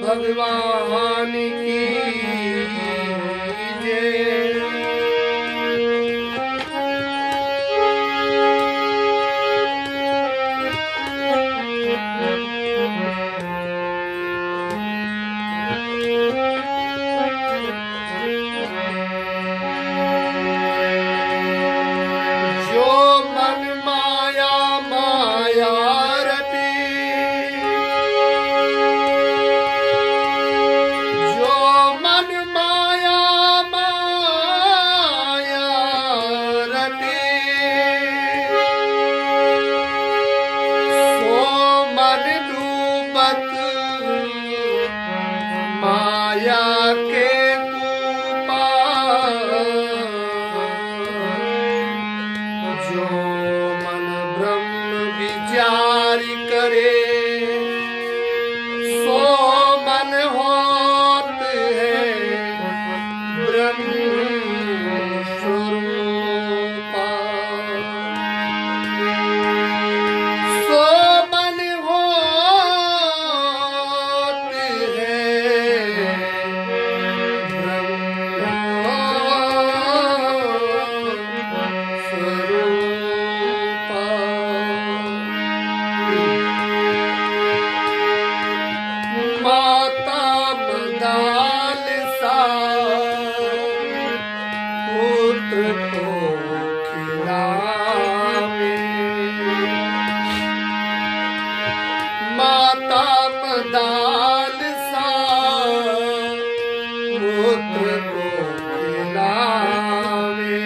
भगवान की जय। जो मन माया माया रटी, जो मन माया माया रटी, सो मन डूबत माया के जो मन ब्रह्म विचार करे, सो मन होत है ब्रह्म स्वरूपा। सो मन होत है माता मदाल सा पुत्र को खिलावे, माता मदाल सा पुत्र को खिलावे।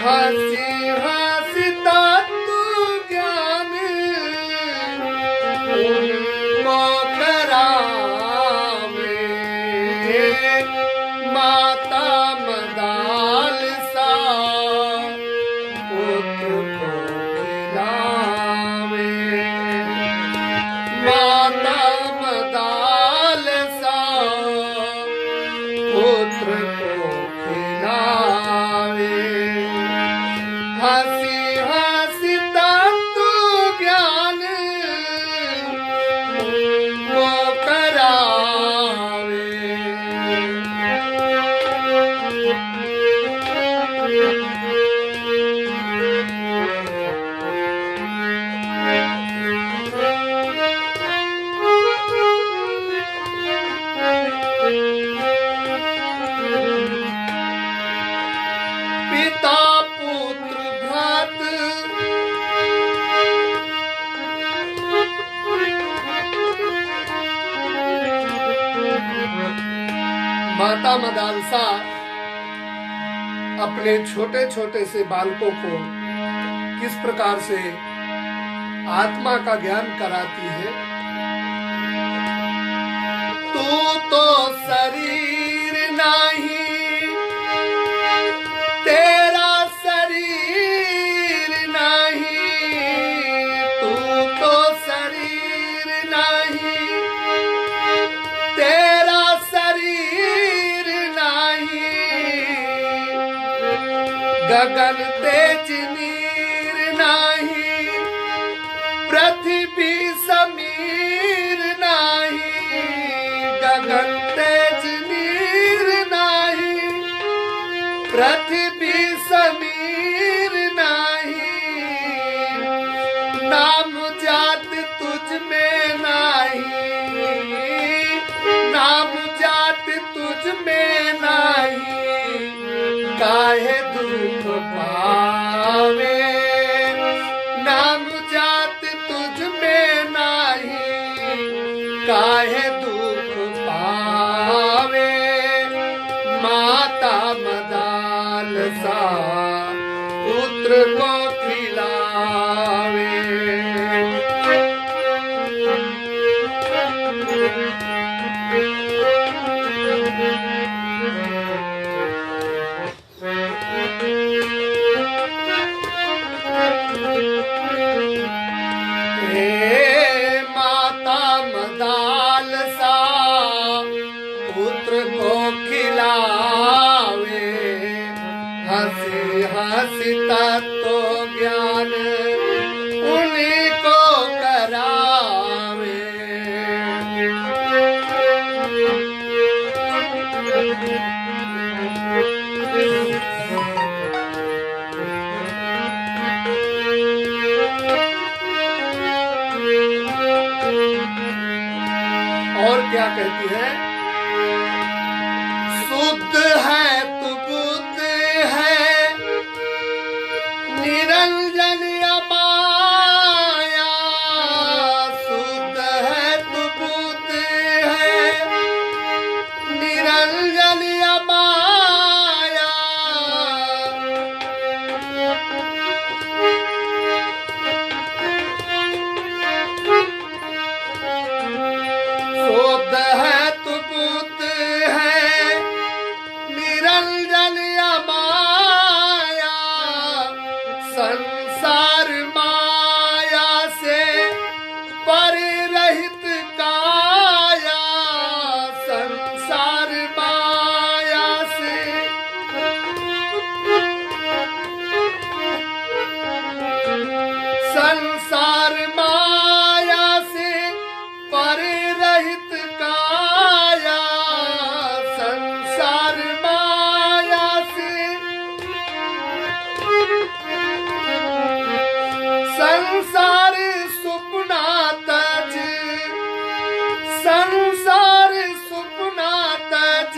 हंसी हंसी तत्व ज्ञान माता मदाल सा पुत्र को खिलावे, माता मदाल सा पुत्र को खिलावे। हंसी हंसी तत्व ज्ञान वो करावे। पिता पुत्र भ्रात माता मदालसा अपने छोटे छोटे से बालकों को किस प्रकार से आत्मा का ज्ञान कराती है। तू तो शरीर नहीं, तेरा शरीर नहीं, तू तो शरीर नहीं, तेरा शरीर नहीं, गगन तेज नीर नहीं, पृथ्वी समीर नहीं, गगन तेज नीर नहीं, पृथ्वी समीर नहीं, नाम जात तुझ में नहीं, नाम जात तुझ में नहीं, काहे दुख पावे, नाम जात तुझ में नहीं, काहे दुख पावे। माता मदाल सा पुत्र को खिलावे। हे माता मदाल सा क्या कहती है? शुद्ध है तू बुद्ध है, निरंजन अमाया। शुद्ध है तू बुद्ध है, निरंजन अमाया। शुद्ध है तू बुद्ध है, निरंजन अमाया। संसार माया से परिरहित काया। संसार माया से संसार माया से परिरहित काया। संसार माया से संसार सुपना तज, संसार सुपना तज।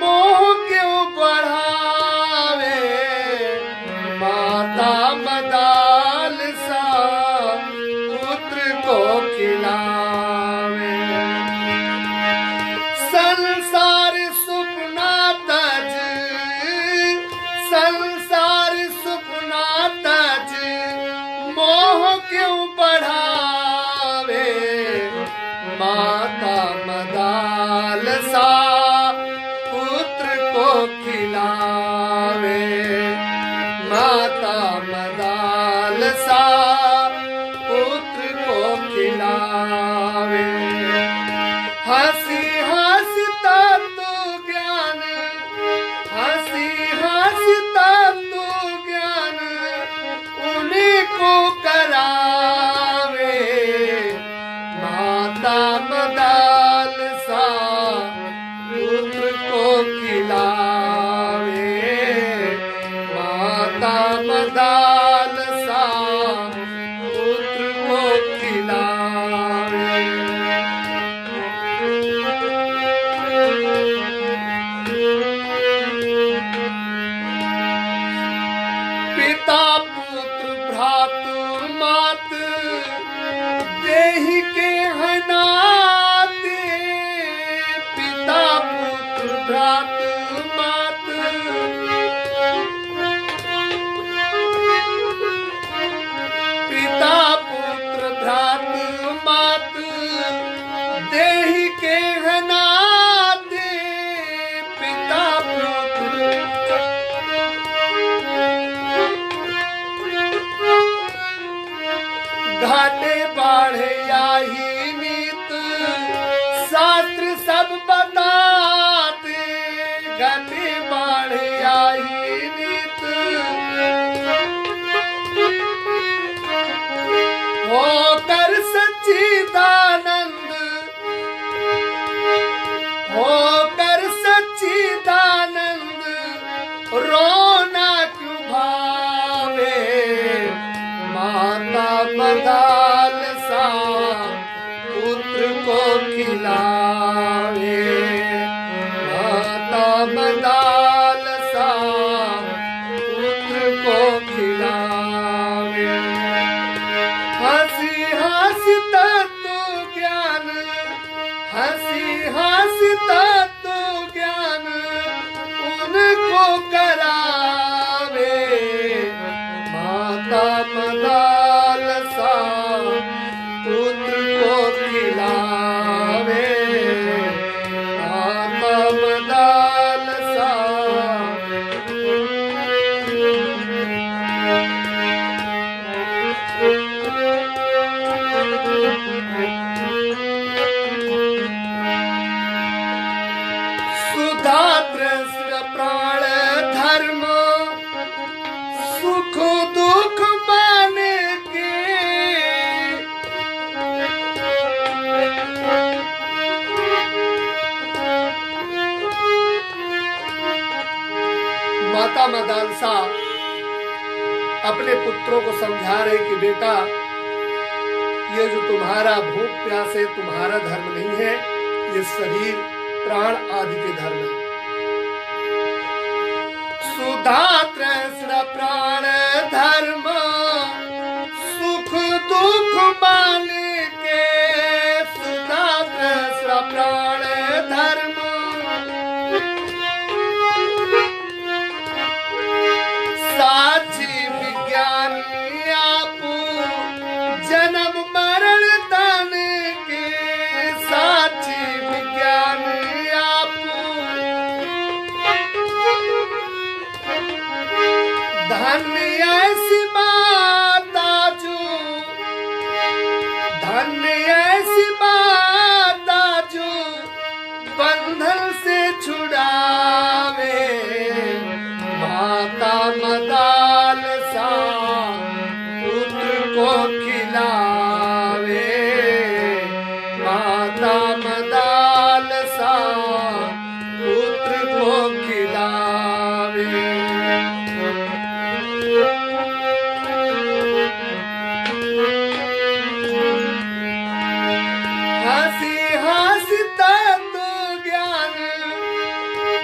मोह क्यों बढ़ावे, माता मदाल सा पुत्र को खिलावे। संसार सुपना तज, संसार सुपना तज। मोह क्यों बढ़ावे, माता मदाल सा पुत्र को खिलावे। माता मदाल सा पुत्र को खिलावे। हंसी हंसता तो ज्ञान, हंसी हंसता तो ज्ञान उन्हीं को करावे। माता मदाल सा पुत्र को खिलावे। माता मदाल सा पुत्र को खिलावे। पिता पुत्र भ्रातु मात देहि के हैं नाते। पिता पुत्र भ्रातु मात पिता पुत्र भ्रातु मात देहि के हैं नाते। पिता पुत्र घाटे बाढ़े आही नीत, शास्त्र सब बताते। घाटे बाढ़े आही नीत, होकर सच्चिदानंद, होकर सच्चिदानंद। रोना क्यों भावे, माता मदाल सा पुत्र को खिलावे। माता मदाल सा पुत्र को खिलावे। हंसी हंसता तो ज्ञान, हंसी हंसता तो ज्ञान उनको करावे। माता मदाल सा पुत्र को खिलावे। माता मदाल सा सुधा तृष्ण प्राण धर्म, सुख दुख मान के। माता मदालसा अपने पुत्रों को समझा रहे कि बेटा, ये जो तुम्हारा भूख प्यास है तुम्हारा धर्म नहीं है। ये शरीर प्राण आदि के धर्म है। सुधा तृष्णा प्राण धर्म सुख दुख मान के, सुधा तृष्णा प्राण धर्म साक्षी विज्ञानी आपू जन्म मरण दान के, साक्षी विज्ञानी आपू धन्य ऐसी माता जो, धन्य ऐसी माता जो बंधन से छुड़ावे, माता मदाल सा पुत्र को खिलावे, माता मदाल सा पुत्र को खिलावे। हंसी हंसी तत्व ज्ञान,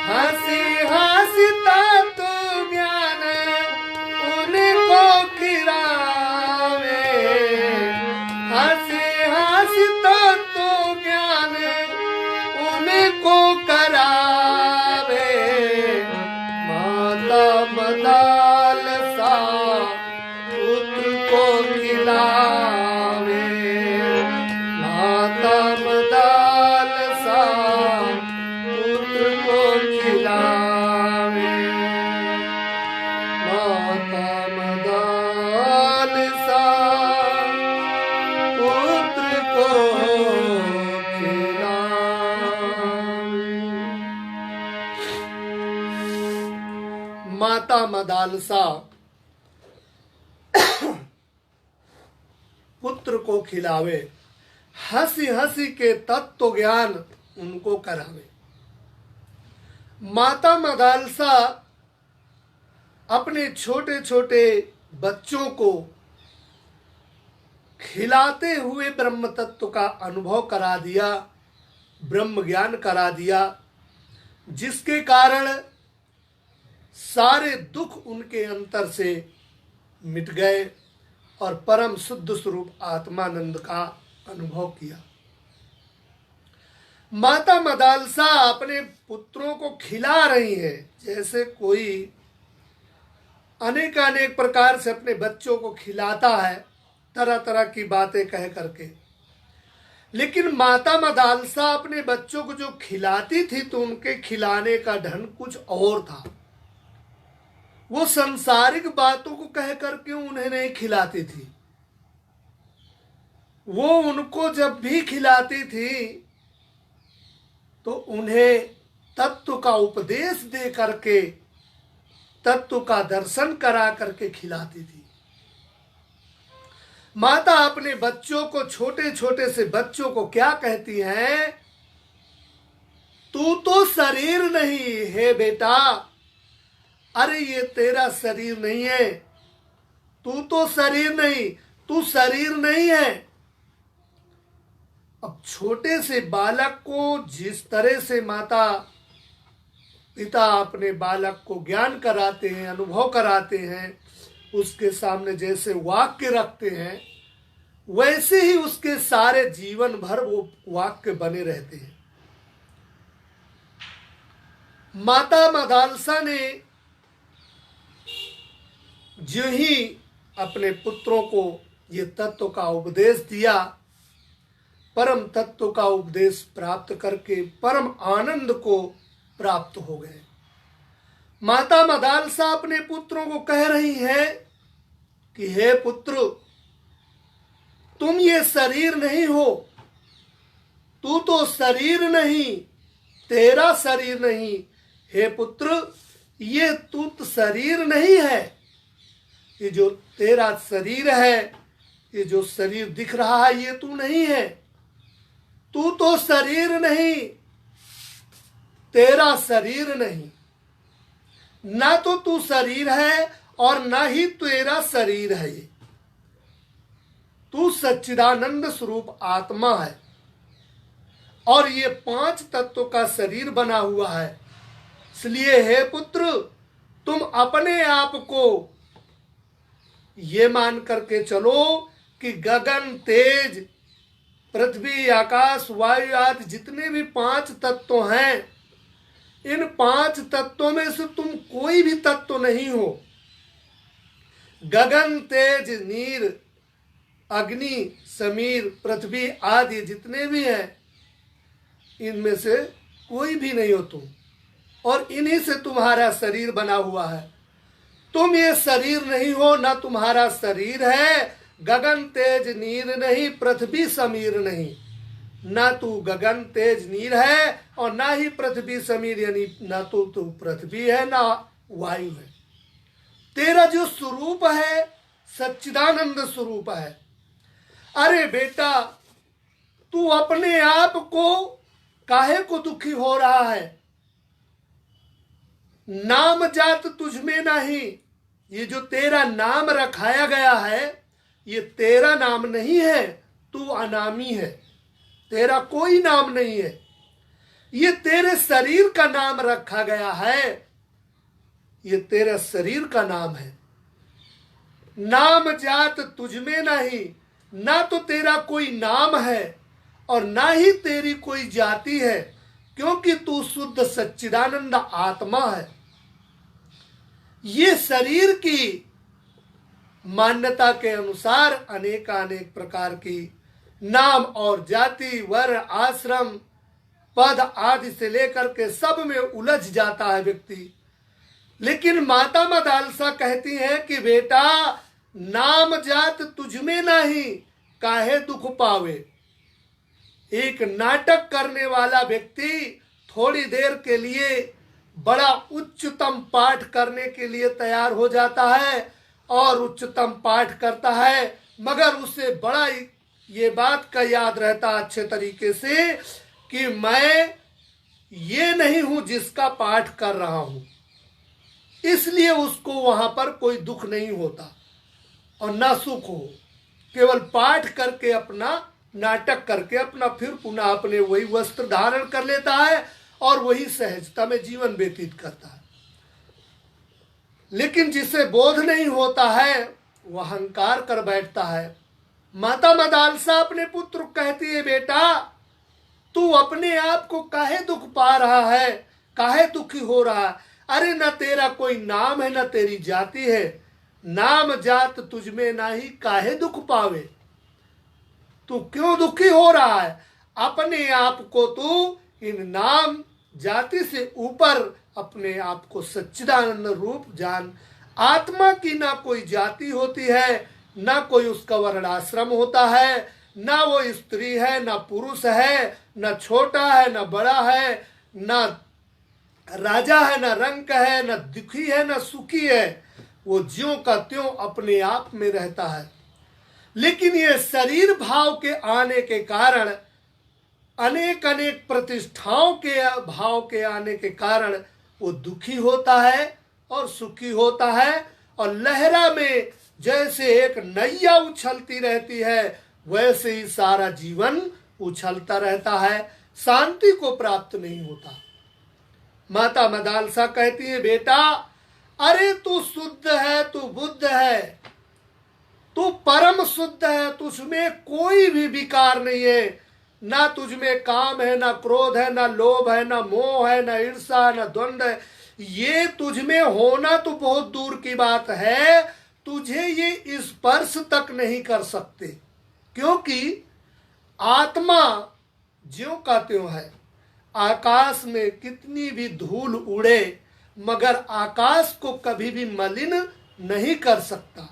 हंसी हंसी तत्व ज्ञान उनको खिलावे, हंसी हंसी तत्व ज्ञान उनको करावे, माता मदाल सा पुत्र को खिलावे, माता मदाल सा पुत्र को खिलावे, माता मदाल सा पुत्र को खिलावे। माता मदालसा पुत्र को खिलावे, हंसी हंसी के तत्व ज्ञान उनको करावे। माता मदालसा अपने छोटे छोटे बच्चों को खिलाते हुए ब्रह्म तत्व का अनुभव करा दिया, ब्रह्म ज्ञान करा दिया, जिसके कारण सारे दुख उनके अंतर से मिट गए और परम शुद्ध स्वरूप आत्मानंद का अनुभव किया। माता मदालसा अपने पुत्रों को खिला रही है, जैसे कोई अनेक अनेक प्रकार से अपने बच्चों को खिलाता है, तरह तरह की बातें कह करके। लेकिन माता मदालसा अपने बच्चों को जो खिलाती थी तो उनके खिलाने का ढंग कुछ और था। वो संसारिक बातों को कह करके उन्हें नहीं खिलाती थी। वो उनको जब भी खिलाती थी तो उन्हें तत्व का उपदेश दे करके, तत्व का दर्शन करा करके खिलाती थी। माता अपने बच्चों को, छोटे छोटे से बच्चों को क्या कहती है? तू तो शरीर नहीं है बेटा, अरे ये तेरा शरीर नहीं है, तू तो शरीर नहीं, तू शरीर नहीं है। अब छोटे से बालक को जिस तरह से माता पिता अपने बालक को ज्ञान कराते हैं, अनुभव कराते हैं, उसके सामने जैसे वाक्य रखते हैं, वैसे ही उसके सारे जीवन भर वो वाक्य बने रहते हैं। माता मदालसा ने जो ही अपने पुत्रों को ये तत्व का उपदेश दिया, परम तत्व का उपदेश प्राप्त करके परम आनंद को प्राप्त हो गए। माता मदालसा अपने पुत्रों को कह रही है कि हे पुत्र, तुम ये शरीर नहीं हो, तू तो शरीर नहीं, तेरा शरीर नहीं। हे पुत्र, ये तू तो शरीर नहीं है, ये जो तेरा शरीर है, ये जो शरीर दिख रहा है, ये तू नहीं है। तू तो शरीर नहीं, तेरा शरीर नहीं, ना तो तू शरीर है और ना ही तेरा शरीर है। ये तू सच्चिदानंद स्वरूप आत्मा है। और ये 5 तत्वों का शरीर बना हुआ है। इसलिए हे पुत्र, तुम अपने आप को ये मान करके चलो कि गगन, तेज, पृथ्वी, आकाश, वायु आदि जितने भी 5 तत्व हैं, इन 5 तत्वों में से तुम कोई भी तत्व नहीं हो। गगन, तेज, नीर, अग्नि, समीर, पृथ्वी आदि जितने भी हैं, इनमें से कोई भी नहीं हो तुम, और इन्हीं से तुम्हारा शरीर बना हुआ है। तुम ये शरीर नहीं हो, ना तुम्हारा शरीर है। गगन, तेज, नीर नहीं, पृथ्वी, समीर नहीं। ना तू गगन, तेज, नीर है और ना ही पृथ्वी, समीर, यानी ना तो तू पृथ्वी है ना वायु है। तेरा जो स्वरूप है सच्चिदानंद स्वरूप है। अरे बेटा, तू अपने आप को काहे को दुखी हो रहा है? नाम जात तुझ में नहीं। ये जो तेरा नाम रखाया गया है, ये तेरा नाम नहीं है। तू अनामी है, तेरा कोई नाम नहीं है। ये तेरे शरीर का नाम रखा गया है, ये तेरे शरीर का नाम है। नाम जात तुझ में नहीं, ना तो तेरा कोई नाम है और ना ही तेरी कोई जाति है, क्योंकि तू शुद्ध सच्चिदानंद आत्मा है। ये शरीर की मान्यता के अनुसार अनेकानेक प्रकार की नाम और जाति, वर्ण, आश्रम, पद आदि से लेकर के सब में उलझ जाता है व्यक्ति। लेकिन माता मदालसा कहती है कि बेटा, नाम जात तुझ में नहीं, काहे दुख पावे। एक नाटक करने वाला व्यक्ति थोड़ी देर के लिए बड़ा उच्चतम पाठ करने के लिए तैयार हो जाता है और उच्चतम पाठ करता है, मगर उसे बड़ा ये बात का याद रहता अच्छे तरीके से कि मैं ये नहीं हूं जिसका पाठ कर रहा हूं। इसलिए उसको वहां पर कोई दुख नहीं होता और ना सुख हो। केवल पाठ करके, अपना नाटक करके अपना फिर पुनः अपने वही वस्त्र धारण कर लेता है और वही सहजता में जीवन व्यतीत करता है। लेकिन जिसे बोध नहीं होता है वह अहंकार कर बैठता है। माता मदालसा अपने पुत्र को कहती है, बेटा, तू अपने आप को काहे दुख पा रहा है, काहे दुखी हो रहा है? अरे न तेरा कोई नाम है, न तेरी जाति है। नाम जात तुझ में नाही, काहे दुख पावे। तू क्यों दुखी हो रहा है? अपने आप को तू इन नाम जाति से ऊपर अपने आप को सच्चिदानंद रूप जान। आत्मा की ना कोई जाति होती है, ना कोई उसका वर्णाश्रम होता है, ना वो स्त्री है, ना पुरुष है, ना छोटा है, ना बड़ा है, ना राजा है, ना रंक है, ना दुखी है, ना सुखी है। वो ज्यों का त्यों अपने आप में रहता है। लेकिन ये शरीर भाव के आने के कारण, अनेक अनेक प्रतिष्ठाओं के भाव के आने के कारण वो दुखी होता है और सुखी होता है। और लहरा में जैसे एक नैया उछलती रहती है, वैसे ही सारा जीवन उछलता रहता है, शांति को प्राप्त नहीं होता। माता मदालसा कहती है, बेटा, अरे तू शुद्ध है, तू बुद्ध है, तू परम शुद्ध है, तुझमें कोई भी विकार नहीं है। ना तुझमें काम है, ना क्रोध है, ना लोभ है, ना मोह है, ना ईर्षा है, ना द्वंद्व है। ये तुझमें होना तो बहुत दूर की बात है, तुझे ये स्पर्श तक नहीं कर सकते, क्योंकि आत्मा ज्यों का त्यों है। आकाश में कितनी भी धूल उड़े, मगर आकाश को कभी भी मलिन नहीं कर सकता।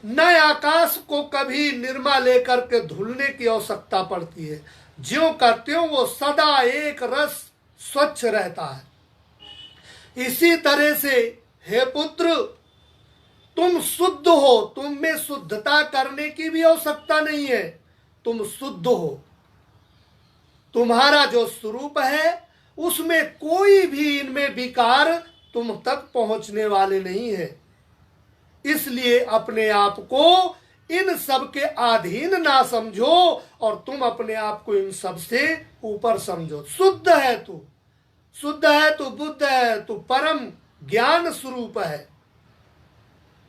न आकाश को कभी निर्मा लेकर के धुलने की आवश्यकता पड़ती है। ज्यों का त्यों वो सदा एक रस स्वच्छ रहता है। इसी तरह से हे पुत्र, तुम शुद्ध हो, तुम में शुद्धता करने की भी आवश्यकता नहीं है, तुम शुद्ध हो। तुम्हारा जो स्वरूप है उसमें कोई भी इनमें विकार तुम तक पहुंचने वाले नहीं है। इसलिए अपने आप को इन सब के अधीन ना समझो और तुम अपने आप को इन सब से ऊपर समझो। शुद्ध है तू, शुद्ध है तू, बुद्ध है तू, परम ज्ञान स्वरूप है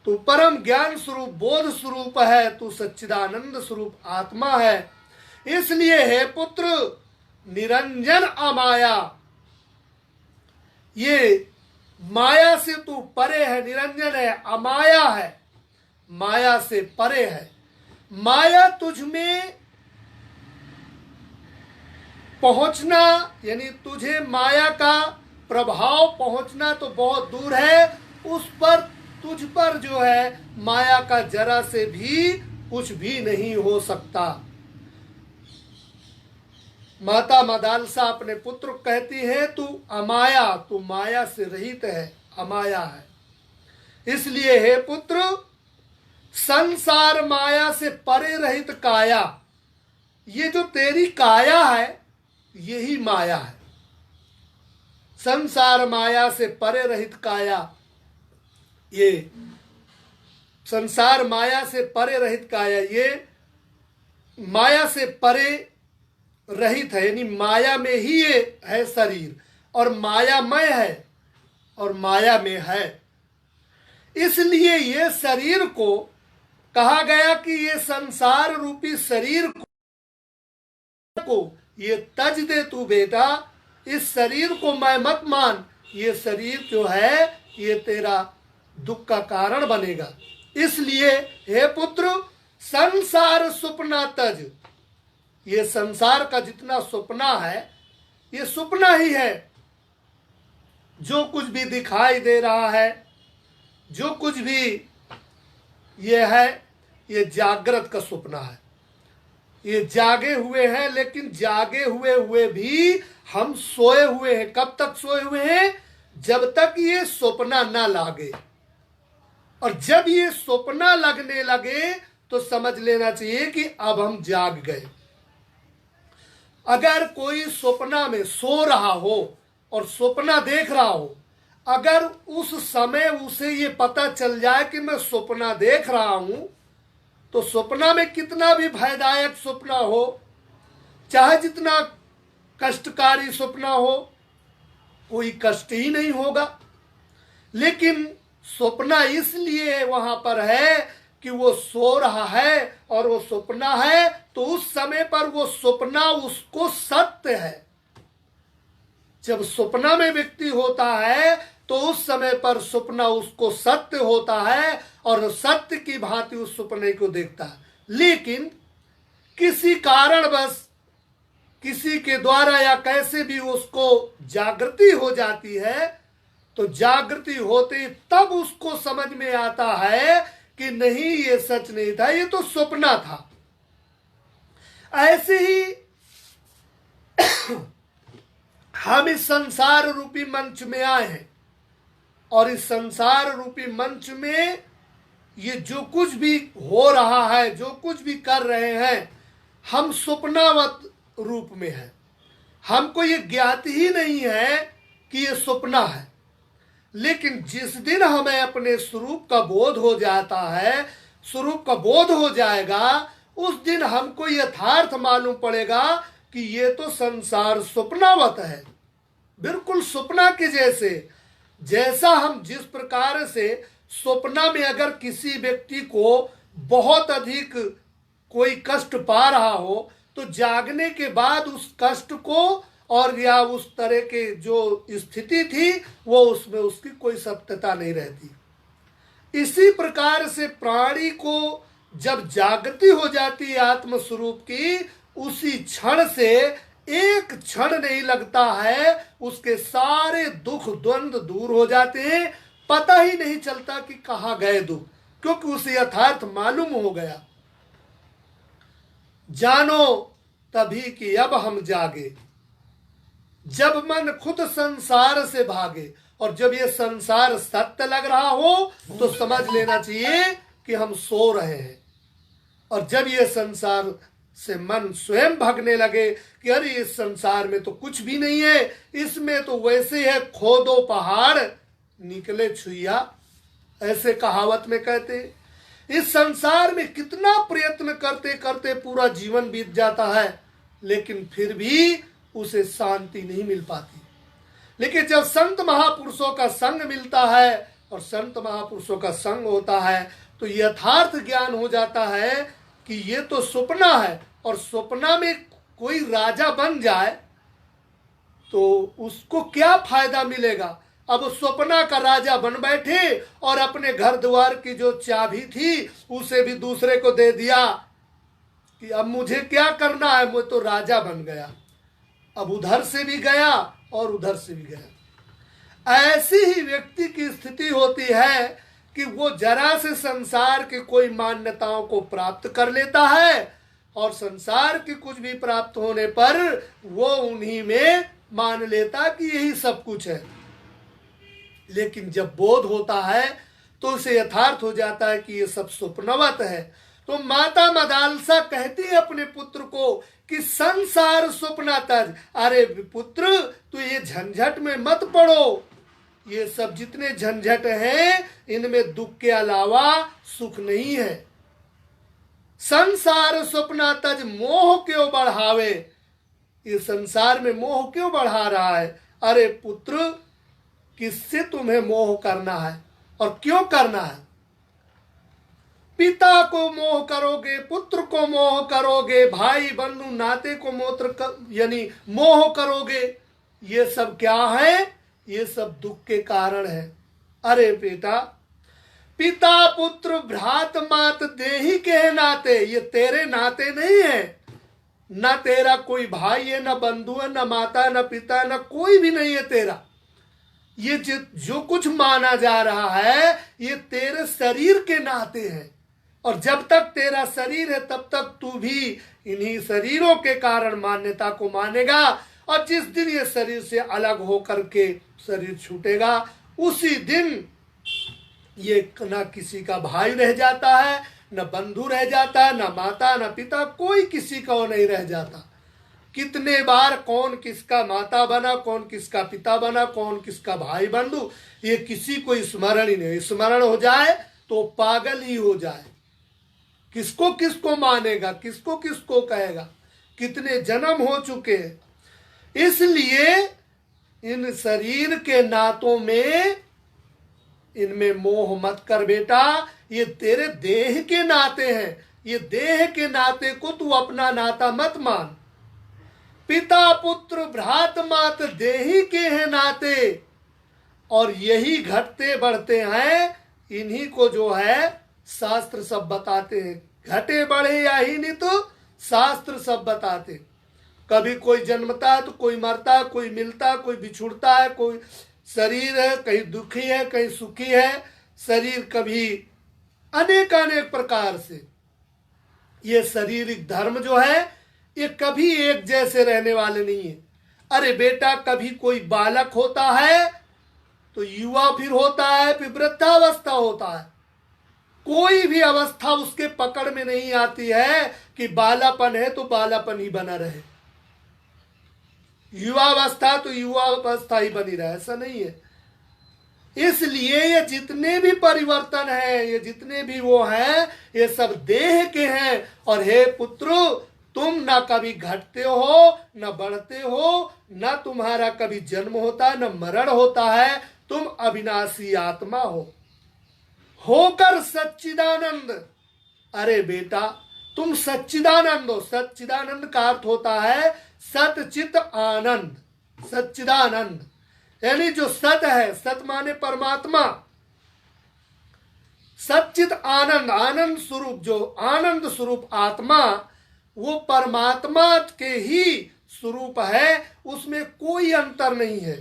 तू, परम ज्ञान स्वरूप बोध स्वरूप है तू, सच्चिदानंद स्वरूप आत्मा है। इसलिए हे पुत्र, निरंजन अमाया, ये माया से तू परे है, निरंजन है, अमाया है, माया से परे है। माया तुझ में पहुंचना यानी तुझे माया का प्रभाव पहुंचना तो बहुत दूर है, उस पर तुझ पर जो है माया का जरा से भी कुछ भी नहीं हो सकता। माता मदालसा अपने पुत्र को कहती है तू अमाया, तू माया से रहित है, अमाया है। इसलिए हे पुत्र, संसार माया से परे रहित काया, ये जो तेरी काया है यही माया है। संसार माया से परे रहित काया, ये संसार माया से परे रहित काया, ये माया से परे रहित है, यानी माया में ही ये है शरीर और मायामय है और माया में है। इसलिए ये शरीर को कहा गया कि ये संसार रूपी शरीर को ये तज दे तू बेटा, इस शरीर को मैं मत मान, ये शरीर जो है ये तेरा दुख का कारण बनेगा। इसलिए हे पुत्र, संसार सुपना तज, ये संसार का जितना सुपना है ये सुपना ही है। जो कुछ भी दिखाई दे रहा है, जो कुछ भी ये है, ये जागृत का सुपना है। ये जागे हुए हैं, लेकिन जागे हुए भी हम सोए हुए हैं। कब तक सोए हुए हैं? जब तक ये सपना ना लागे, और जब ये सपना लगने लगे तो समझ लेना चाहिए कि अब हम जाग गए। अगर कोई सपना में सो रहा हो और सपना देख रहा हो, अगर उस समय उसे ये पता चल जाए कि मैं सपना देख रहा हूं, तो सपना में कितना भी भयदायक सपना हो, चाहे जितना कष्टकारी सपना हो, कोई कष्ट ही नहीं होगा। लेकिन सपना इसलिए वहां पर है कि वो सो रहा है और वो सपना है, तो उस समय पर वो सपना उसको सत्य है। जब सपना में व्यक्ति होता है तो उस समय पर सपना उसको सत्य होता है और सत्य की भांति उस सपने को देखता है। लेकिन किसी कारणवश, किसी के द्वारा या कैसे भी उसको जागृति हो जाती है, तो जागृति होते तब उसको समझ में आता है कि नहीं, ये सच नहीं था, ये तो सपना था। ऐसे ही हम इस संसार रूपी मंच में आए हैं और इस संसार रूपी मंच में ये जो कुछ भी हो रहा है, जो कुछ भी कर रहे हैं, हम स्वप्नावत रूप में हैं। हमको ये ज्ञात ही नहीं है कि ये सपना है। लेकिन जिस दिन हमें अपने स्वरूप का बोध हो जाता है, स्वरूप का बोध हो जाएगा, उस दिन हमको यथार्थ मालूम पड़ेगा कि ये तो संसार स्वप्नावत है, बिल्कुल स्वप्ना के जैसे। जैसा हम जिस प्रकार से स्वप्ना में अगर किसी व्यक्ति को बहुत अधिक कोई कष्ट पा रहा हो, तो जागने के बाद उस कष्ट को और या उस तरह के जो स्थिति थी वो उसमें उसकी कोई सत्यता नहीं रहती। इसी प्रकार से प्राणी को जब जागृति हो जाती है आत्म स्वरूप की, उसी क्षण से एक क्षण नहीं लगता है, उसके सारे दुख द्वंद्व दूर हो जाते हैं। पता ही नहीं चलता कि कहाँ गए दुख, क्योंकि उसे यथार्थ मालूम हो गया। जानो तभी कि अब हम जागे, जब मन खुद संसार से भागे। और जब ये संसार सत्य लग रहा हो तो समझ लेना चाहिए कि हम सो रहे हैं। और जब ये संसार से मन स्वयं भागने लगे कि अरे इस संसार में तो कुछ भी नहीं है, इसमें तो वैसे है खोदो पहाड़ निकले छुइया, ऐसे कहावत में कहते हैं। इस संसार में कितना प्रयत्न करते करते पूरा जीवन बीत जाता है, लेकिन फिर भी उसे शांति नहीं मिल पाती। लेकिन जब संत महापुरुषों का संग मिलता है और संत महापुरुषों का संग होता है तो यथार्थ ज्ञान हो जाता है कि ये तो सपना है, और सपना में कोई राजा बन जाए तो उसको क्या फायदा मिलेगा। अब सपना का राजा बन बैठे और अपने घर द्वार की जो चाबी थी उसे भी दूसरे को दे दिया कि अब मुझे क्या करना है, मैं तो राजा बन गया। अब उधर से भी गया और उधर से भी गया। ऐसी ही व्यक्ति की स्थिति होती है कि वो जरा से संसार के कोई मान्यताओं को प्राप्त कर लेता है और संसार की कुछ भी प्राप्त होने पर वो उन्हीं में मान लेता कि यही सब कुछ है। लेकिन जब बोध होता है तो उसे यथार्थ हो जाता है कि ये सब स्वप्नवत है। तो माता मदालसा कहती है अपने पुत्र को कि संसार स्वप्नातज, अरे पुत्र तू ये झंझट में मत पड़ो, ये सब जितने झंझट हैं इनमें दुख के अलावा सुख नहीं है। संसार स्वप्नातज मोह क्यों बढ़ावे, ये संसार में मोह क्यों बढ़ा रहा है। अरे पुत्र किससे तुम्हें मोह करना है और क्यों करना है। पिता को मोह करोगे, पुत्र को मोह करोगे, भाई बंधु नाते को यानी मोह करोगे, ये सब क्या है, ये सब दुख के कारण है। अरे बेटा, पिता पुत्र भ्रात मात देही के नाते, ये तेरे नाते नहीं है। न तेरा कोई भाई है, न बंधु है, न माता, न पिता, न कोई भी नहीं है तेरा। ये जो कुछ माना जा रहा है ये तेरे शरीर के नाते है, और जब तक तेरा शरीर है तब तक तू भी इन्हीं शरीरों के कारण मान्यता को मानेगा, और जिस दिन ये शरीर से अलग होकर के शरीर छूटेगा उसी दिन ये न किसी का भाई रह जाता है, न बंधु रह जाता है, न माता न पिता, कोई किसी का नहीं रह जाता। कितने बार कौन किसका माता बना, कौन किसका पिता बना, कौन किसका भाई बंधु, ये किसी को स्मरण ही नहीं। स्मरण हो जाए तो पागल ही हो जाए, किसको किसको मानेगा, किसको किसको कहेगा। कितने जन्म हो चुके हैं। इसलिए इन शरीर के नातों में इनमें मोह मत कर बेटा, ये तेरे देह के नाते हैं। ये देह के नाते को तू अपना नाता मत मान। पिता पुत्र भ्रात मात देही के हैं नाते, और यही घटते बढ़ते हैं। इन्हीं को जो है शास्त्र सब बताते हैं, घटे बढ़े या ही नहीं तो शास्त्र सब बताते। कभी कोई जन्मता है तो कोई मरता है, कोई मिलता है, कोई बिछुड़ता है, कोई शरीर है कहीं दुखी है कहीं सुखी है, शरीर कभी अनेक अनेक प्रकार से। ये शारीरिक धर्म जो है ये कभी एक जैसे रहने वाले नहीं है। अरे बेटा, कभी कोई बालक होता है तो युवा फिर होता है, फिर वृद्धावस्था होता है। कोई भी अवस्था उसके पकड़ में नहीं आती है कि बालापन है तो बालापन ही बना रहे, युवावस्था तो युवावस्था ही बनी रहे, ऐसा नहीं है। इसलिए ये जितने भी परिवर्तन है, ये जितने भी वो हैं, ये सब देह के हैं। और हे पुत्र, तुम ना कभी घटते हो न बढ़ते हो, न तुम्हारा कभी जन्म होता है न मरण होता है। तुम अविनाशी आत्मा हो, होकर सच्चिदानंद। अरे बेटा, तुम सच्चिदानंद हो। सच्चिदानंद का अर्थ होता है सतचित आनंद, सच्चिदानंद यानी जो सत है, सत माने परमात्मा, सच्चित आनंद, आनंद स्वरूप, जो आनंद स्वरूप आत्मा वो परमात्मा के ही स्वरूप है, उसमें कोई अंतर नहीं है।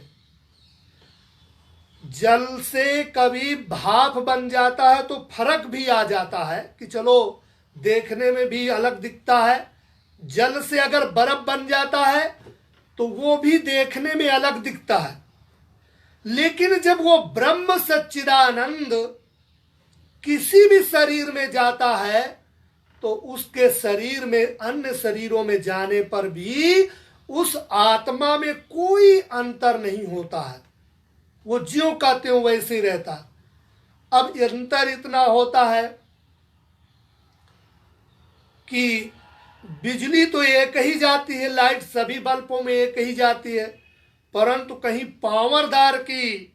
जल से कभी भाप बन जाता है तो फर्क भी आ जाता है कि चलो देखने में भी अलग दिखता है। जल से अगर बर्फ बन जाता है तो वो भी देखने में अलग दिखता है। लेकिन जब वो ब्रह्म सच्चिदानंद किसी भी शरीर में जाता है तो उसके शरीर में अन्य शरीरों में जाने पर भी उस आत्मा में कोई अंतर नहीं होता है। वो ज्यों का त्यों वैसे ही रहता है। अब अंतर इतना होता है कि बिजली तो एक ही जाती है, लाइट सभी बल्बों में एक ही जाती है, परंतु कहीं पावरदार की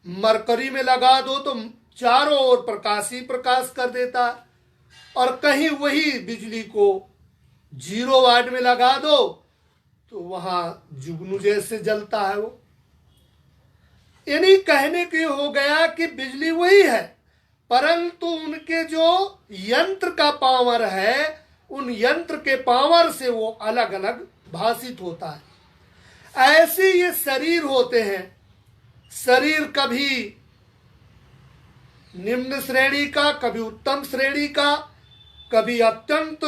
मरकरी में लगा दो तो चारों ओर प्रकाश ही प्रकाश कर देता है, और कहीं वही बिजली को 0 वाट में लगा दो तो वहां जुगनू जैसे जलता है वो। यानी कहने के हो गया कि बिजली वही है, परंतु उनके जो यंत्र का पावर है, उन यंत्र के पावर से वो अलग अलग भाषित होता है। ऐसे ये शरीर होते हैं, शरीर कभी निम्न श्रेणी का, कभी उत्तम श्रेणी का, कभी अत्यंत।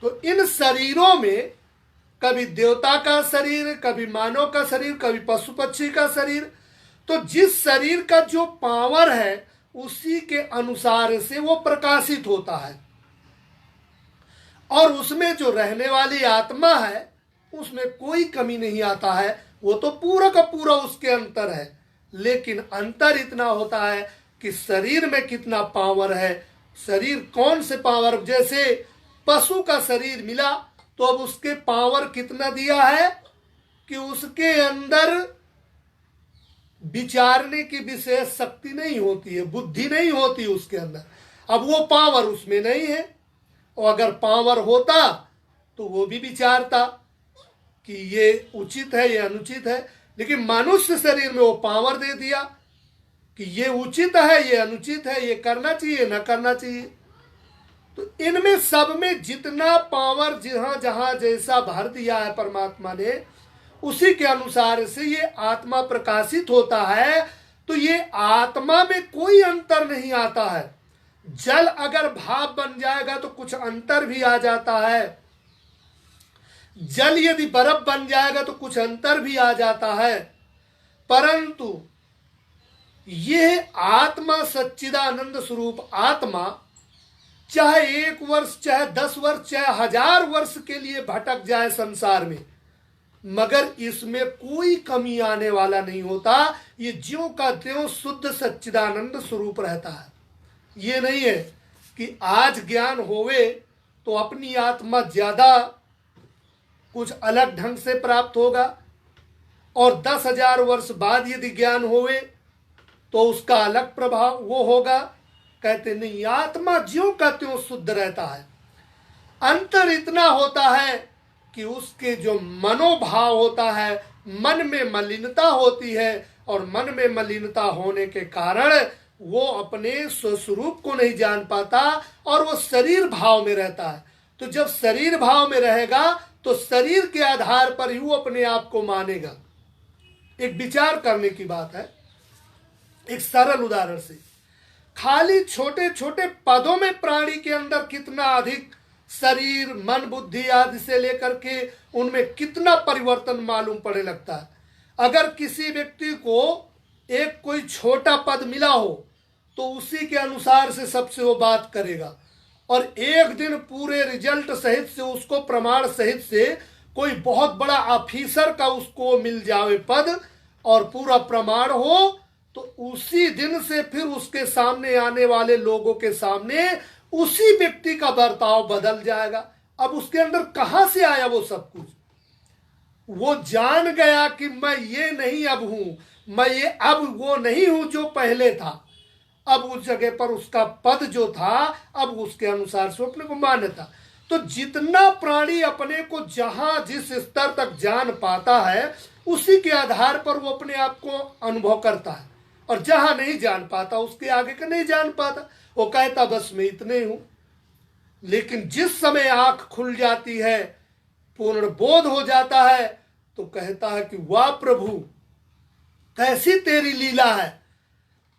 तो इन शरीरों में कभी देवता का शरीर, कभी मानव का शरीर, कभी पशु पक्षी का शरीर। तो जिस शरीर का जो पावर है उसी के अनुसार से वो प्रकाशित होता है, और उसमें जो रहने वाली आत्मा है उसमें कोई कमी नहीं आता है, वो तो पूरा का पूरा उसके अंतर है। लेकिन अंतर इतना होता है कि शरीर में कितना पावर है, शरीर कौन से पावर, जैसे पशु का शरीर मिला तो अब उसके पावर कितना दिया है कि उसके अंदर विचारने की विशेष शक्ति नहीं होती है, बुद्धि नहीं होती उसके अंदर। अब वो पावर उसमें नहीं है, और अगर पावर होता तो वो भी विचारता कि ये उचित है, ये अनुचित है। लेकिन मनुष्य शरीर में वो पावर दे दिया कि ये उचित है, ये अनुचित है, ये करना चाहिए, न करना चाहिए। तो इनमें सब में जितना पावर जहां जहां जैसा भर दिया है परमात्मा ने, उसी के अनुसार से ये आत्मा प्रकाशित होता है। तो ये आत्मा में कोई अंतर नहीं आता है। जल अगर भाप बन जाएगा तो कुछ अंतर भी आ जाता है, जल यदि बर्फ बन जाएगा तो कुछ अंतर भी आ जाता है, परंतु यह आत्मा सच्चिदानंद स्वरूप आत्मा चाहे 1 वर्ष, चाहे 10 वर्ष, चाहे 1000 वर्ष के लिए भटक जाए संसार में, मगर इसमें कोई कमी आने वाला नहीं होता। ये ज्यों का त्यों शुद्ध सच्चिदानंद स्वरूप रहता है। ये नहीं है कि आज ज्ञान होवे तो अपनी आत्मा ज्यादा कुछ अलग ढंग से प्राप्त होगा, और 10,000 वर्ष बाद यदि ज्ञान होवे तो उसका अलग प्रभाव वो होगा। कहते नहीं, आत्मा ज्यों का त्यों शुद्ध रहता है। अंतर इतना होता है कि उसके जो मनोभाव होता है, मन में मलिनता होती है, और मन में मलिनता होने के कारण वो अपने स्वस्वरूप को नहीं जान पाता, और वो शरीर भाव में रहता है। तो जब शरीर भाव में रहेगा तो शरीर के आधार पर ही वो अपने आप को मानेगा। एक विचार करने की बात है, एक सरल उदाहरण से। खाली छोटे छोटे पदों में प्राणी के अंदर कितना अधिक शरीर, मन, बुद्धि आदि से लेकर के उनमें कितना परिवर्तन मालूम पड़ने लगता है। अगर किसी व्यक्ति को एक कोई छोटा पद मिला हो तो उसी के अनुसार से सबसे वो बात करेगा, और एक दिन पूरे रिजल्ट सहित से, उसको प्रमाण सहित से कोई बहुत बड़ा ऑफिसर का उसको मिल जावे पद और पूरा प्रमाण हो, तो उसी दिन से फिर उसके सामने आने वाले लोगों के सामने उसी व्यक्ति का बर्ताव बदल जाएगा। अब उसके अंदर कहां से आया वो सब कुछ? वो जान गया कि मैं ये नहीं अब हूं, मैं ये अब वो नहीं हूं जो पहले था। अब उस जगह पर उसका पद जो था, अब उसके अनुसार से अपने को मान्यता। तो जितना प्राणी अपने को जहां जिस स्तर तक जान पाता है, उसी के आधार पर वो अपने आप को अनुभव करता है, और जहां नहीं जान पाता उसके आगे का नहीं जान पाता। वो कहता बस मैं इतने हूं। लेकिन जिस समय आंख खुल जाती है, पूर्ण बोध हो जाता है, तो कहता है कि वाह प्रभु, कैसी तेरी लीला है,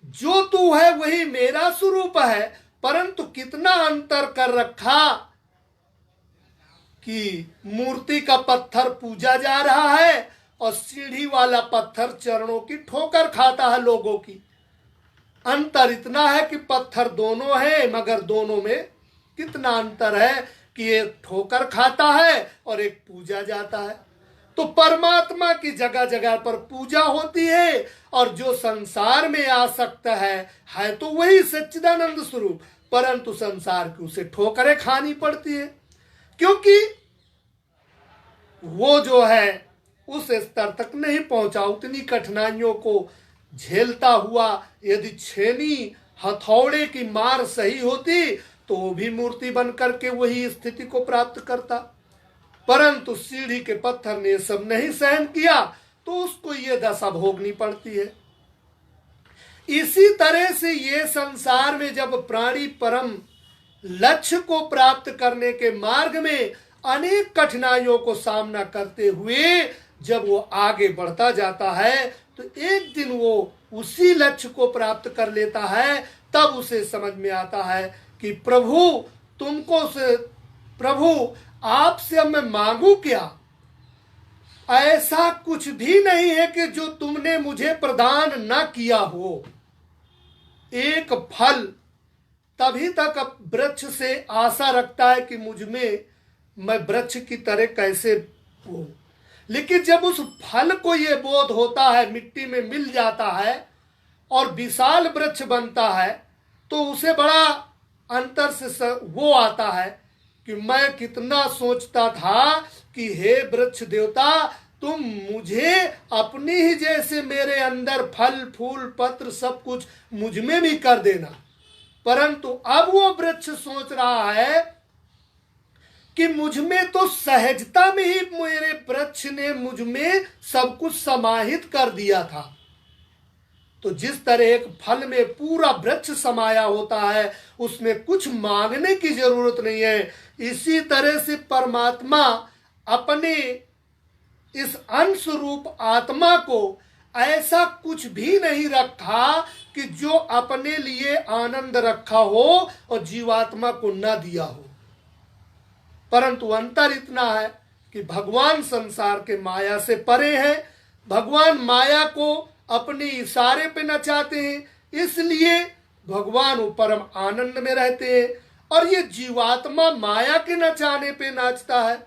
जो तू है वही मेरा स्वरूप है, परंतु कितना अंतर कर रखा कि मूर्ति का पत्थर पूजा जा रहा है और सीढ़ी वाला पत्थर चरणों की ठोकर खाता है लोगों की। अंतर इतना है कि पत्थर दोनों है, मगर दोनों में कितना अंतर है कि एक ठोकर खाता है और एक पूजा जाता है। तो परमात्मा की जगह जगह पर पूजा होती है, और जो संसार में आसक्त है तो वही सच्चिदानंद स्वरूप, परंतु संसार की उसे ठोकरें खानी पड़ती है, क्योंकि वो जो है उस स्तर तक नहीं पहुंचा। उतनी कठिनाइयों को झेलता हुआ यदि छेनी हथौड़े की मार सही होती तो वो भी मूर्ति बन करके वही स्थिति को प्राप्त करता, परंतु सीढ़ी के पत्थर ने सब नहीं सहन किया तो उसको ये दशा भोगनी पड़ती है। इसी तरह से ये संसार में जब प्राणी परम लक्ष्य को प्राप्त करने के मार्ग में अनेक कठिनाइयों को सामना करते हुए जब वो आगे बढ़ता जाता है तो एक दिन वो उसी लक्ष्य को प्राप्त कर लेता है। तब उसे समझ में आता है कि प्रभु आपसे अब मैं मांगू क्या? ऐसा कुछ भी नहीं है कि जो तुमने मुझे प्रदान न किया हो। एक फल तभी तक वृक्ष से आशा रखता है कि मुझ में मैं वृक्ष की तरह कैसे हूं, लेकिन जब उस फल को ये बोध होता है, मिट्टी में मिल जाता है और विशाल वृक्ष बनता है, तो उसे बड़ा अंतर से वो आता है कि मैं कितना सोचता था कि हे वृक्ष देवता, तुम मुझे अपनी ही जैसे मेरे अंदर फल फूल पत्र सब कुछ मुझ में भी कर देना। परंतु अब वो वृक्ष सोच रहा है कि मुझ में तो सहजता में ही मेरे वृक्ष ने मुझ में सब कुछ समाहित कर दिया था। तो जिस तरह एक फल में पूरा वृक्ष समाया होता है, उसमें कुछ मांगने की जरूरत नहीं है, इसी तरह से परमात्मा अपने इस अंश रूप आत्मा को ऐसा कुछ भी नहीं रखा कि जो अपने लिए आनंद रखा हो और जीवात्मा को न दिया हो। परंतु अंतर इतना है कि भगवान संसार के माया से परे हैं। भगवान माया को अपने इशारे पे नचाते हैं, इसलिए भगवान वो परम आनंद में रहते हैं और ये जीवात्मा माया के नचाने पे नाचता है,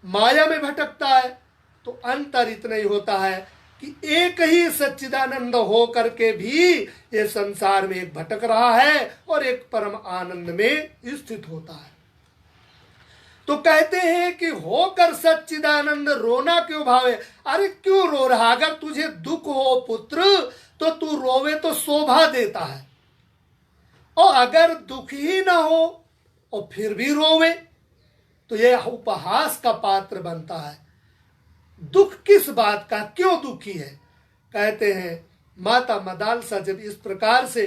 माया में भटकता है। तो अंतर इतना ही होता है कि एक ही सच्चिदानंद हो करके भी ये संसार में एक भटक रहा है और एक परम आनंद में स्थित होता है। तो कहते हैं कि होकर सच्चिदानंद रोना क्यों भावे? अरे क्यों रो रहा? अगर तुझे दुख हो पुत्र तो तू रोवे तो शोभा देता है, और अगर दुख ही ना हो और फिर भी रोवे तो यह उपहास का पात्र बनता है। दुख किस बात का, क्यों दुखी है? कहते हैं माता मदालसा जब इस प्रकार से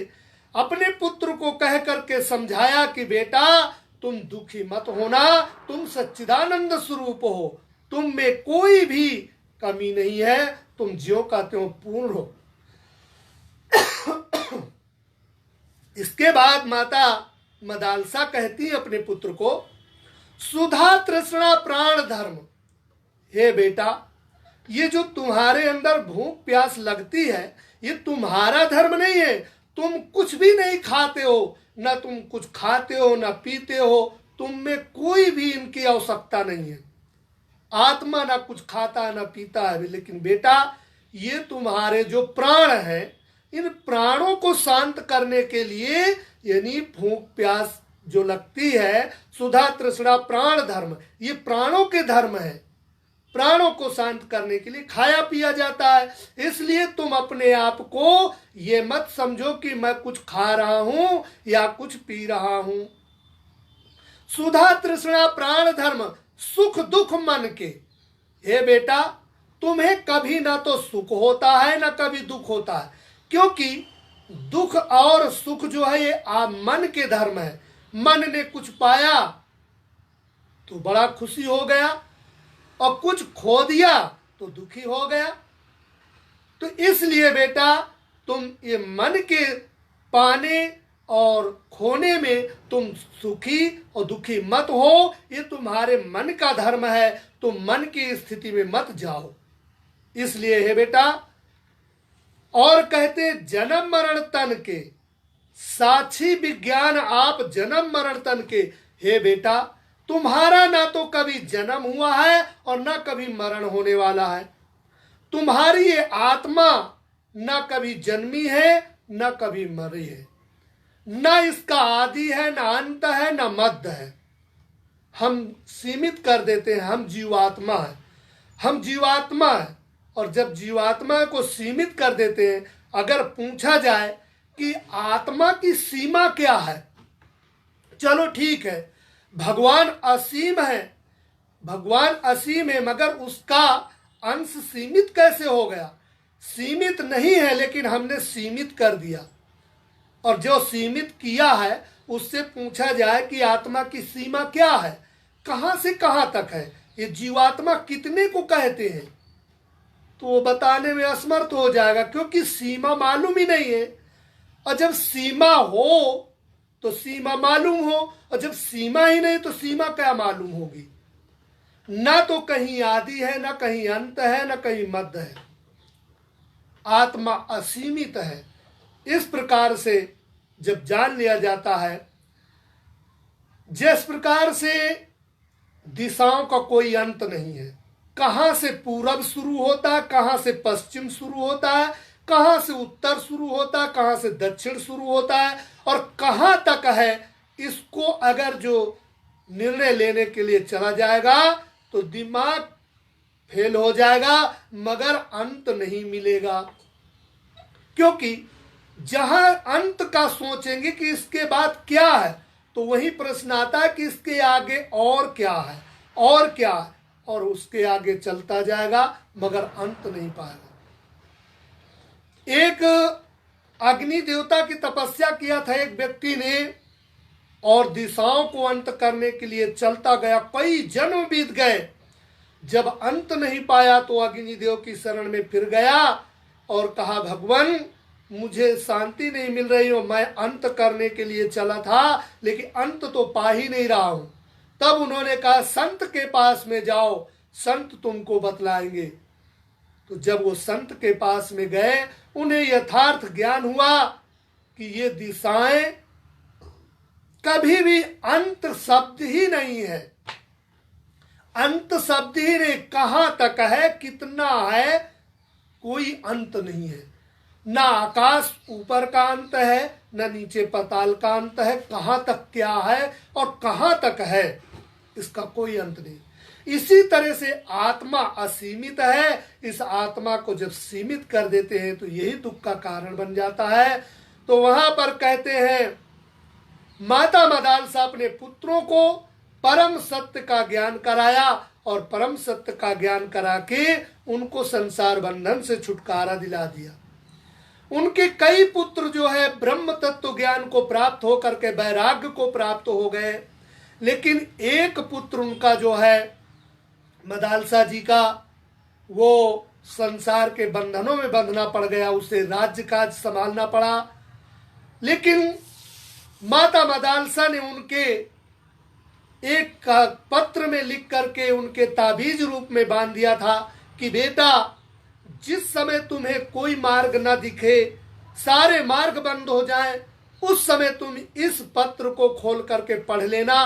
अपने पुत्र को कह करके समझाया कि बेटा तुम दुखी मत होना, तुम सच्चिदानंद स्वरूप हो, तुम में कोई भी कमी नहीं है, तुम ज्यों का त्यों पूर्ण हो। इसके बाद माता मदालसा कहती है अपने पुत्र को, सुधा तृष्णा प्राण धर्म। हे बेटा, ये जो तुम्हारे अंदर भूख प्यास लगती है ये तुम्हारा धर्म नहीं है। तुम कुछ भी नहीं खाते हो, ना तुम कुछ खाते हो ना पीते हो, तुम में कोई भी इनकी आवश्यकता नहीं है। आत्मा ना कुछ खाता ना पीता है, लेकिन बेटा ये तुम्हारे जो प्राण हैं, इन प्राणों को शांत करने के लिए, यानी भूख प्यास जो लगती है, सुधा तृष्णा प्राण धर्म, ये प्राणों के धर्म है। प्राणों को शांत करने के लिए खाया पिया जाता है, इसलिए तुम अपने आप को ये मत समझो कि मैं कुछ खा रहा हूं या कुछ पी रहा हूं। सुधा तृष्णा प्राण धर्म, सुख दुख मन के। हे बेटा, तुम्हें कभी ना तो सुख होता है ना कभी दुख होता है, क्योंकि दुख और सुख जो है ये मन के धर्म है। मन ने कुछ पाया तो बड़ा खुशी हो गया, और कुछ खो दिया तो दुखी हो गया। तो इसलिए बेटा तुम ये मन के पाने और खोने में तुम सुखी और दुखी मत हो, ये तुम्हारे मन का धर्म है, तुम मन की स्थिति में मत जाओ। इसलिए हे बेटा, और कहते जन्म मरण तन के साक्षी विज्ञान आप जन्म मरण तन के। हे बेटा, तुम्हारा ना तो कभी जन्म हुआ है और ना कभी मरण होने वाला है। तुम्हारी ये आत्मा ना कभी जन्मी है ना कभी मरी है। न इसका आदि है, न अंत है, न मध्य है। हम सीमित कर देते हैं, हम जीवात्मा है, हम जीवात्मा है। और जब जीवात्मा को सीमित कर देते हैं, अगर पूछा जाए कि आत्मा की सीमा क्या है, चलो ठीक है, भगवान असीम है, भगवान असीम है, मगर उसका अंश सीमित कैसे हो गया? सीमित नहीं है, लेकिन हमने सीमित कर दिया। और जो सीमित किया है उससे पूछा जाए कि आत्मा की सीमा क्या है, कहां से कहां तक है, ये जीवात्मा कितने को कहते हैं, तो वो बताने में असमर्थ हो जाएगा, क्योंकि सीमा मालूम ही नहीं है। और जब सीमा हो तो सीमा मालूम हो, और जब सीमा ही नहीं तो सीमा क्या मालूम होगी? ना तो कहीं आदि है, ना कहीं अंत है, ना कहीं मध्य है। आत्मा असीमित है। इस प्रकार से जब जान लिया जाता है, जिस प्रकार से दिशाओं का कोई अंत नहीं है, कहां से पूरब शुरू होता है, कहां से पश्चिम शुरू होता है, कहां से उत्तर शुरू होता है, कहां से दक्षिण शुरू होता है, और कहां तक है, इसको अगर जो निर्णय लेने के लिए चला जाएगा तो दिमाग फेल हो जाएगा, मगर अंत नहीं मिलेगा। क्योंकि जहां अंत का सोचेंगे कि इसके बाद क्या है, तो वही प्रश्न आता है कि इसके आगे और क्या है, और क्या है, और उसके आगे चलता जाएगा, मगर अंत नहीं पाएगा। एक अग्नि देवता की तपस्या किया था एक व्यक्ति ने, और दिशाओं को अंत करने के लिए चलता गया, कई जन्म बीत गए। जब अंत नहीं पाया तो अग्निदेव की शरण में फिर गया और कहा, भगवान मुझे शांति नहीं मिल रही हो, मैं अंत करने के लिए चला था, लेकिन अंत तो पा ही नहीं रहा हूं। तब उन्होंने कहा, संत के पास में जाओ, संत तुमको बतलाएंगे। तो जब वो संत के पास में गए, उन्हें यथार्थ ज्ञान हुआ कि ये दिशाएं कभी भी अंत शब्द ही नहीं है, अंत शब्द ही नहीं, कहां तक है, कितना है, कोई अंत नहीं है। ना आकाश ऊपर का अंत है, ना नीचे पाताल का अंत है, कहां तक क्या है और कहां तक है, इसका कोई अंत नहीं। इसी तरह से आत्मा असीमित है। इस आत्मा को जब सीमित कर देते हैं तो यही दुख का कारण बन जाता है। तो वहां पर कहते हैं, माता मदालसा अपने पुत्रों को परम सत्य का ज्ञान कराया, और परम सत्य का ज्ञान करा के उनको संसार बंधन से छुटकारा दिला दिया। उनके कई पुत्र जो है ब्रह्म तत्व ज्ञान को प्राप्त होकर के वैराग्य को प्राप्त हो गए, लेकिन एक पुत्र उनका जो है मदालसा जी का, वो संसार के बंधनों में बंधना पड़ गया, उसे राज्य काज संभालना पड़ा। लेकिन माता मदालसा ने उनके एक पत्र में लिख करके उनके ताबीज रूप में बांध दिया था कि बेटा, जिस समय तुम्हें कोई मार्ग न दिखे, सारे मार्ग बंद हो जाएं, उस समय तुम इस पत्र को खोल करके पढ़ लेना,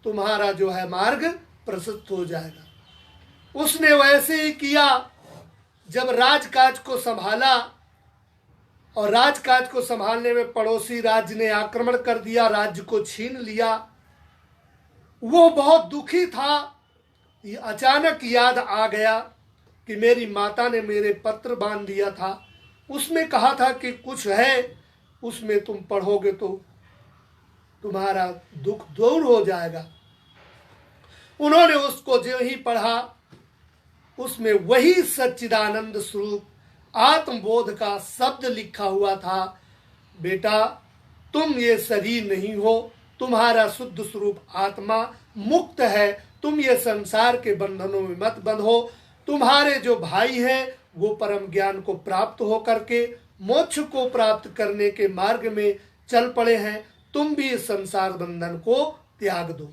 तुम्हारा जो है मार्ग प्रशस्त हो जाएगा। उसने वैसे ही किया। जब राजकाज को संभाला, और राजकाज को संभालने में पड़ोसी राज्य ने आक्रमण कर दिया, राज्य को छीन लिया, वो बहुत दुखी था। अचानक याद आ गया कि मेरी माता ने मेरे पत्र बांध दिया था, उसमें कहा था कि कुछ है, उसमें तुम पढ़ोगे तो तुम्हारा दुख दूर हो जाएगा। उन्होंने उसको जो ही पढ़ा, उसमें वही सच्चिदानंद स्वरूप आत्मबोध का शब्द लिखा हुआ था, बेटा तुम ये शरीर नहीं हो, तुम्हारा शुद्ध स्वरूप आत्मा मुक्त है, तुम ये संसार के बंधनों में मत बंधो। तुम्हारे जो भाई हैं वो परम ज्ञान को प्राप्त हो करके मोक्ष को प्राप्त करने के मार्ग में चल पड़े हैं, तुम भी इस संसार बंधन को त्याग दो।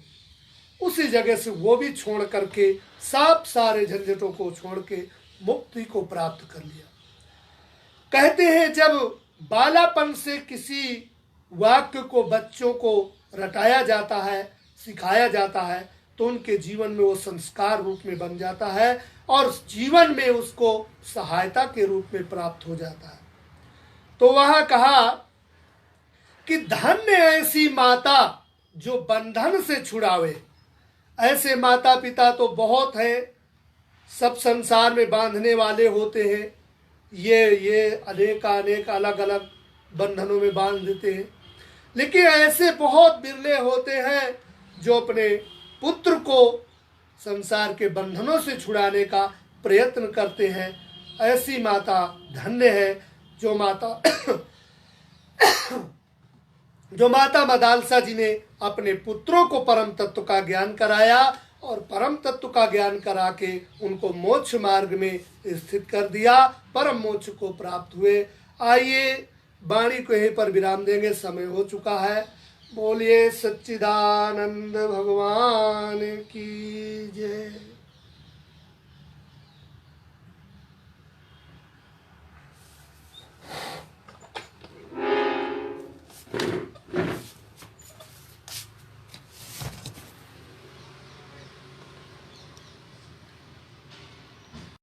उसी जगह से वो भी छोड़ करके सब सारे झंझटों को छोड़ के मुक्ति को प्राप्त कर लिया। कहते हैं, जब बालापन से किसी वाक्य को बच्चों को रटाया जाता है, सिखाया जाता है, तो उनके जीवन में वो संस्कार रूप में बन जाता है और जीवन में उसको सहायता के रूप में प्राप्त हो जाता है। तो वहां कहा, कि धन्य ऐसी माता जो बंधन से छुड़ावे। ऐसे माता पिता तो बहुत हैं, सब संसार में बांधने वाले होते हैं, ये अनेक अलग अलग बंधनों में बांध देते हैं, लेकिन ऐसे बहुत बिरले होते हैं जो अपने पुत्र को संसार के बंधनों से छुड़ाने का प्रयत्न करते हैं। ऐसी माता धन्य है जो माता मदालसा जी ने अपने पुत्रों को परम तत्व का ज्ञान कराया और परम तत्व का ज्ञान करा के उनको मोक्ष मार्ग में स्थित कर दिया, परम मोक्ष को प्राप्त हुए। आइए वाणी को यहीं पर विराम देंगे, समय हो चुका है। बोलिए सच्चिदानंद भगवान की जय।